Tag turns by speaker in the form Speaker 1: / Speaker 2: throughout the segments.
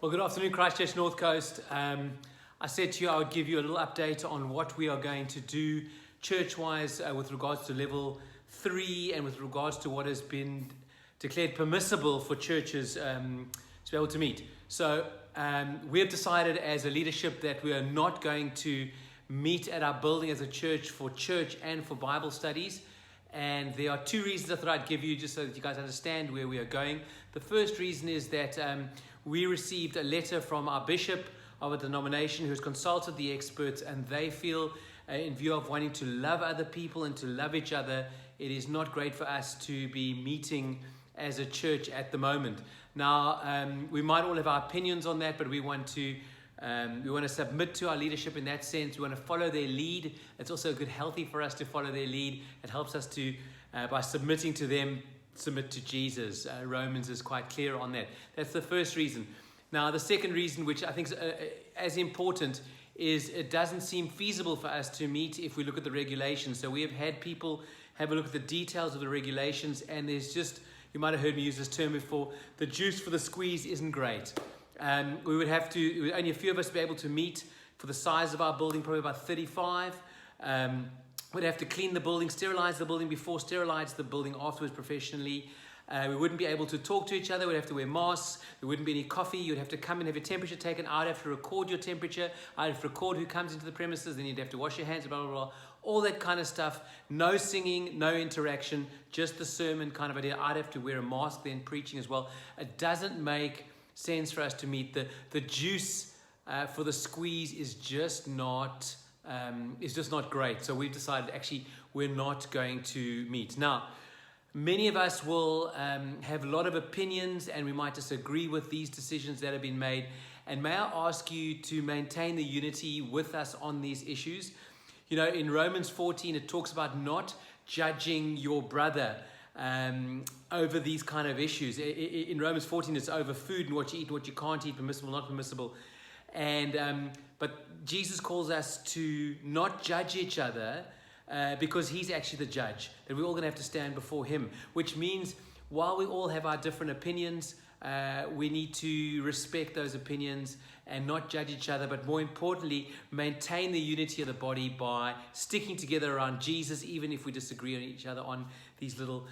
Speaker 1: Well, good afternoon, Christchurch North Coast. I said to you I would give you a little update on what we are going to do church-wise with regards to level 3 and with regards to what has been declared permissible for churches to be able to meet. So we have decided as a leadership that we are not going to meet at our building as a church and for Bible studies. And there are two reasons I thought I'd give you just so that you guys understand where we are going. The first reason is that we received a letter from our bishop of a denomination who has consulted the experts, and they feel in view of wanting to love other people and to love each other, it is not great for us to be meeting as a church at the moment. Now, we might all have our opinions on that, but we want to submit to our leadership in that sense. We want to follow their lead. It's also good, healthy for us to follow their lead. It helps us to, by submitting to them, submit to Jesus. Romans is quite clear on that. That's the first reason. Now, the second reason, which I think is as important, is it doesn't seem feasible for us to meet if we look at the regulations. So we have had people have a look at the details of the regulations, and there's just, you might have heard me use this term before, the juice for the squeeze isn't great. Only a few of us be able to meet for the size of our building, probably about 35. We'd have to clean the building, sterilize the building before, sterilize the building afterwards professionally. We wouldn't be able to talk to each other. We'd have to wear masks. There wouldn't be any coffee. You'd have to come and have your temperature taken. I'd have to record your temperature. I'd have to record who comes into the premises. Then you'd have to wash your hands, blah, blah, blah. All that kind of stuff. No singing, no interaction, just the sermon kind of idea. I'd have to wear a mask then preaching as well. It doesn't make sense for us to meet. The juice for the squeeze is just not great. So we've decided actually we're not going to meet. Now, many of us will have a lot of opinions, and we might disagree with these decisions that have been made. And may I ask you to maintain the unity with us on these issues? You know, in Romans 14, it talks about not judging your brother over these kind of issues. In Romans 14, it's over food and what you eat and what you can't eat, permissible, not permissible. And but Jesus calls us to not judge each other because he's actually the judge, that we're all going to have to stand before him, which means while we all have our different opinions, we need to respect those opinions and not judge each other, but more importantly, maintain the unity of the body by sticking together around Jesus, even if we disagree on each other on these little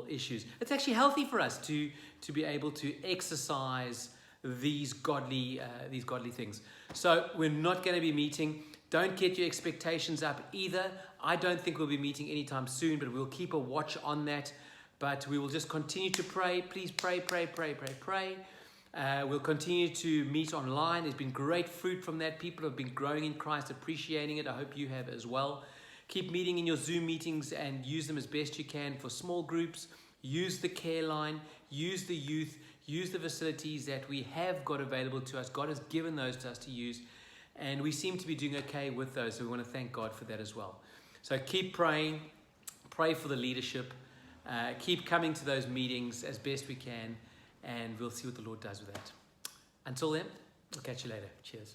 Speaker 1: issues. It's actually healthy for us to be able to exercise these godly things. So we're not going to be meeting. Don't get your expectations up either. I don't think we'll be meeting anytime soon, but we'll keep a watch on that. But we will just continue to pray. Please pray. We'll continue to meet online. There's been great fruit from that. People have been growing in Christ, appreciating it. I hope you have as well. Keep meeting in your Zoom meetings and use them as best you can for small groups. Use the care line. Use the youth. Use the facilities that we have got available to us. God has given those to us to use. And we seem to be doing okay with those. So we want to thank God for that as well. So keep praying. Pray for the leadership. Keep coming to those meetings as best we can, and we'll see what the Lord does with that. Until then, we'll catch you later. Cheers.